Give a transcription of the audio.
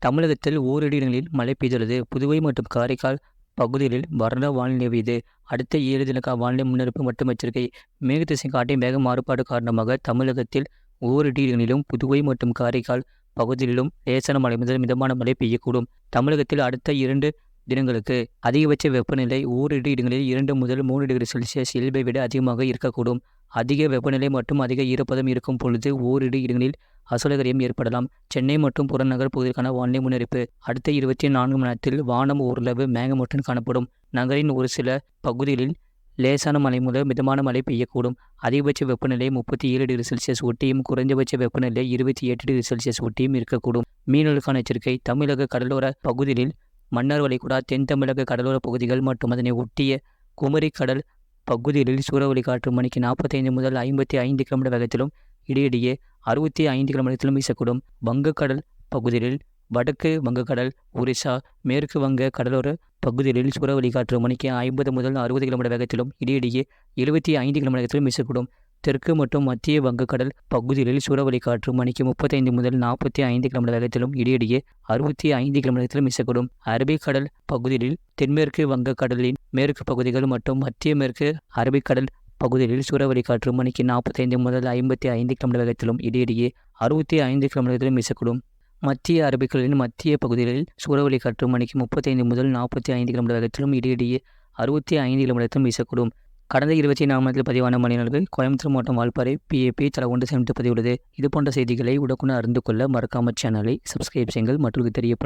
தமிழகத்தில் ஓரிரு இடங்களில் மழை பெய்துள்ளது. புதுவை மற்றும் காரைக்கால் பகுதிகளில் வறண்ட வானிலை நிலவியது. அடுத்த 7 தின வானிலை முன்னறிவிப்பு மற்றும் எச்சரிக்கை. மேகதிசை காற்றின் வேக மாறுபாடு காரணமாக தமிழகத்தில் ஓரிரு இடங்களிலும் புதுவை மற்றும் காரைக்கால் பகுதிகளிலும் லேசான மழை முதல் மிதமான மழை பெய்யக்கூடும். தமிழகத்தில் அடுத்த 2 தினங்களுக்கு அதிகபட்ச வெப்பநிலை ஓரிரு இடங்களில் 2 முதல் 3 டிகிரி செல்சியஸ் இயல்பை விட அதிகமாக இருக்கக்கூடும். அதிக வெப்பநிலை மற்றும் அதிக ஈரப்பதம் இருக்கும் பொழுது ஓரிரு இடங்களில் அசௌகரியம் ஏற்படலாம். சென்னை மற்றும் புறநகர் பகுதிகளுக்கான வானிலை முன்னறிவிப்பு. அடுத்த 24 மணி நேரத்தில் வானம் ஓரளவு மேகமூட்டம் காணப்படும். நகரின் ஒரு சில பகுதிகளில் லேசான மழை முதல் மிதமான மழை பெய்யக்கூடும். அதிகபட்ச வெப்பநிலை 37 டிகிரி செல்சியஸ் ஒட்டியும் குறைந்தபட்ச வெப்பநிலை 28 டிகிரி செல்சியஸ் ஒட்டியும் இருக்கக்கூடும். மீனவர்களுக்கான எச்சரிக்கை. தமிழக கடலோர பகுதிகளில் மன்னார் வளைகுடா, தென் தமிழக கடலோர பகுதிகள் மற்றும் அதனை ஒட்டிய குமரி கடல் பகுதிகளில் சூறாவளி காற்று மணிக்கு 45 முதல் 55 கிலோமீட்டர் வேகத்திலும் இடையிடையே 65 கிலோமீட்டரிலும் வீசக்கூடும். வங்கக்கடல் பகுதிகளில் வடக்கு வங்கக்கடல், ஒரிசா, மேற்கு வங்க கடலோர பகுதிகளில் சூறாவளி காற்று மணிக்கு 50 முதல் 60 கிலோமீட்டர் வேகத்திலும் இடையிடையே 75 கிலோமீட்டர் வேகத்திலும் வீசக்கூடும். தெற்கு மற்றும் மத்திய வங்கக்கடல் பகுதிகளில் சூறாவளி காற்று மணிக்கு 35 முதல் 45 கிலோமீட்டர் வேகத்திலும் இடையிடையே 65 கிலோமீட்டர் வேகத்திலும் வீசக்கூடும். அரபிக்கடல் பகுதிகளில் தென்மேற்கு வங்கக்கடலின் மேற்கு பகுதிகள் மற்றும் மத்திய மேற்கு அரபிக்கடல் பகுதிகளில் சூறாவளி காற்று மணிக்கு 45 முதல் 55 கிலோமீட்டர் வேகத்திலும் இடையிடையே 65 கிலோமீட்டர் வேகத்திலும் வீசக்கூடும். மத்திய அரபிக்கடலின் மத்திய பகுதிகளில் சூறாவளி காற்று மணிக்கு 35 முதல் 45 கிலோமீட்டர் வேகத்திலும் இடையிடையே 65 கிலோமீட்டர் வேகத்திலும் வீசக்கூடும். கடந்த 24 மணி நேரத்தில் பதிவான மழை அளவு கோயம்புத்தூர் மாவட்டம் வால்பாறை PAP தலா 1 சென்டிமீட்டர் பதிவுள்ளது. இதுபோன்ற செய்திகளை உடனுக்குடன் அறிந்து கொள்ள மறக்காம சேனலை சப்ஸ்கிரைப் செய்யுங்கள். மற்றவர்களுக்கு தெரியப்படுத்துங்கள்.